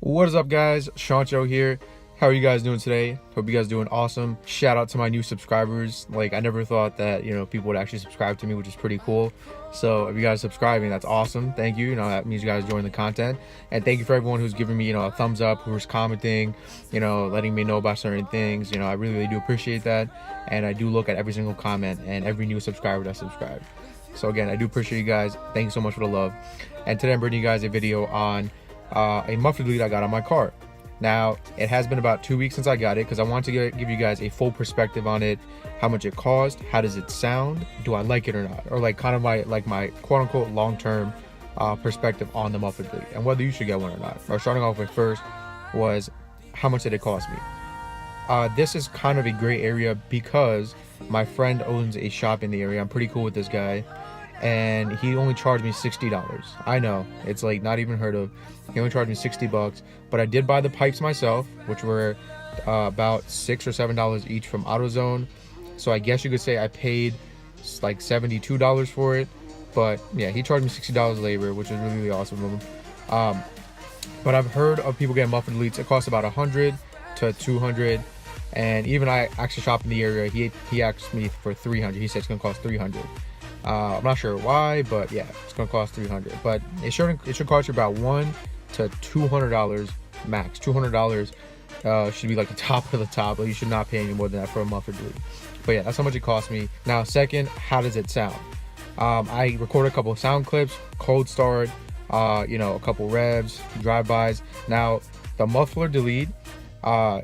What is up, guys? Shancho here. How are you guys doing today? Hope you guys doing awesome. Shout out to my new subscribers. Like, I never thought that, people would actually subscribe to me, which is pretty cool. So if you guys are subscribing, that's awesome. Thank you. That means you guys enjoying the content. And thank you for everyone who's giving me, a thumbs up, who's commenting, letting me know about certain things. I really, really do appreciate that. And I do look at every single comment and every new subscriber that subscribed. So again, I do appreciate you guys. Thank you so much for the love. And today I'm bringing you guys a video on a muffler delete I got on my car. Now, it has been about 2 weeks since I got it because I want to give you guys a full perspective on it, how much it cost, how does it sound, do I like it or not, or like kind of my quote-unquote long-term perspective on the muffler delete and whether you should get one or not. Or starting off with first was how much did it cost me. This is kind of a gray area because my friend owns a shop in the area. I'm pretty cool with this guy, and he only charged me $60. I know, it's like not even heard of. He only charged me $60, but I did buy the pipes myself, which were about $6 or $7 each from AutoZone. So I guess you could say I paid like $72 for it. But yeah, he charged me $60 labor, which is really, really awesome of him. But I've heard of people getting muffler deletes. It costs about $100 to $200. And even I actually shop in the area, he asked me for $300. He said it's gonna cost $300. I'm not sure why, but yeah, it's gonna cost $300. But it should cost you about $100 to $200 max. $200 should be like the top of the top, but you should not pay any more than that for a muffler delete. But yeah, that's how much it cost me. Now, second, how does it sound? I recorded a couple of sound clips, cold start, a couple revs, drive-bys. Now, the muffler delete, on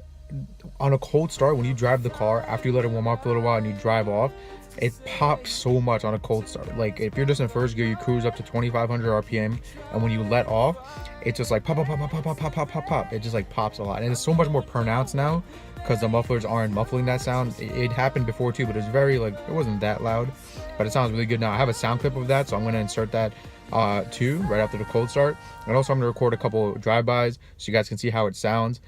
a cold start, when you drive the car, after you let it warm up for a little while and you drive off, it pops so much on a cold start. Like, if you're just in first gear, you cruise up to 2,500 RPM, and when you let off, it's just like pop, pop, pop, pop, pop, pop, pop, pop, pop. It just like pops a lot, and it's so much more pronounced now because the mufflers aren't muffling that sound. It happened before too, but it's very it wasn't that loud, but it sounds really good now. I have a sound clip of that, so I'm gonna insert that too right after the cold start, and also I'm gonna record a couple drive-bys so you guys can see how it sounds.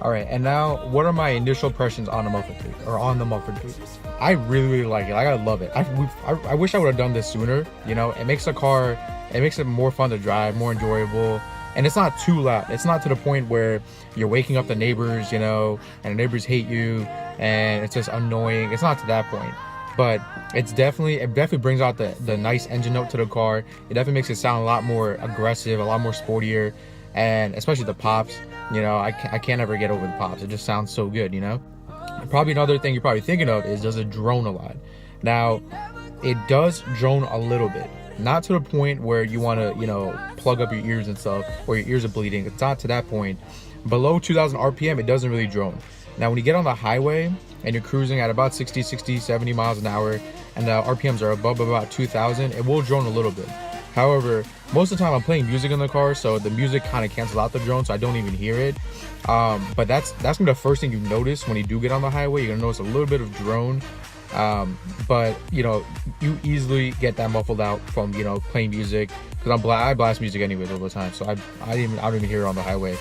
Alright, and now what are my initial impressions on the muffler delete, or on the muffler delete? I really, really like it. Like, I love it. I wish I would have done this sooner. It makes it more fun to drive, more enjoyable, and it's not too loud. It's not to the point where you're waking up the neighbors, and the neighbors hate you, and it's just annoying. It's not to that point. But it definitely brings out the nice engine note to the car. It definitely makes it sound a lot more aggressive, a lot more sportier, and especially the pops. I can't ever get over the pops. It just sounds so good. Probably another thing you're probably thinking of is, does it drone a lot? Now, it does drone a little bit. Not to the point where you want to, plug up your ears and stuff, or your ears are bleeding. It's not to that point. below 2000 RPM, it doesn't really drone. Now, when you get on the highway and you're cruising at about 60, 70 miles an hour, and the RPMs are above about 2000, it will drone a little bit. However, most of the time I'm playing music in the car, so the music kind of cancels out the drone, so I don't even hear it. But that's gonna be the first thing you notice when you do get on the highway. You're gonna notice a little bit of drone. But you know, you easily get that muffled out from, you know, playing music, because I blast music anyways all the time, so I don't even hear it on the highway.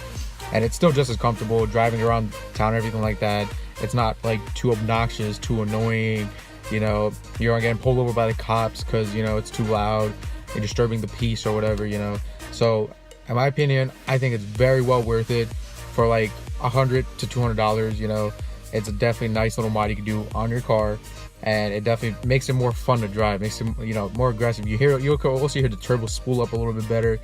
And it's still just as comfortable driving around town and everything like that. It's not like too obnoxious, too annoying. You know, you're getting pulled over by the cops because, you know, it's too loud, you're disturbing the peace or whatever, you know. So in my opinion, I think it's very well worth it for like $100 to $200. You know, it's a definitely nice little mod you can do on your car, and it definitely makes it more fun to drive, makes it, you know, more aggressive. You'll also hear the turbo spool up a little bit better.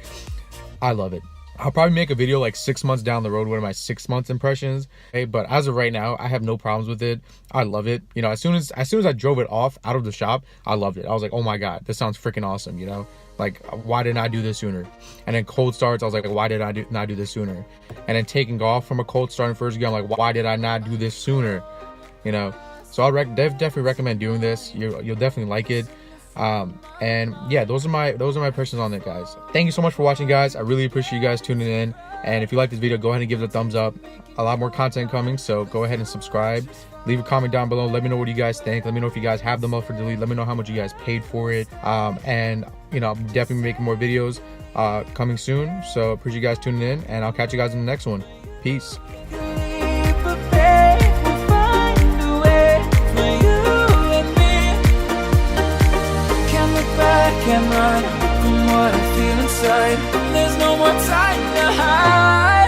I love it. I'll probably make a video like 6 months down the road, what are my 6 months impressions. Okay, but as of right now, I have no problems with it. I love it. You know, as soon as I drove it off out of the shop, I loved it. I was like, oh my god, this sounds freaking awesome. You know, like, why didn't I do this sooner? And then cold starts, I was like, why did I not do this sooner? And then taking off from a cold start in first gear, I'm like, why did I not do this sooner? You know, so I definitely recommend doing this. You'll definitely like it. And yeah, those are my impressions on it, guys. Thank you so much for watching, guys. I really appreciate you guys tuning in, and if you like this video, go ahead and give it a thumbs up. A lot more content coming, so go ahead and subscribe. Leave a comment down below, let me know what you guys think. Let me know if you guys have the Muffler delete. Let me know how much you guys paid for it. And you know, I'm definitely making more videos coming soon, so appreciate you guys tuning in, and I'll catch you guys in the next one. Peace. Can't run from what I feel inside. There's no more time to hide.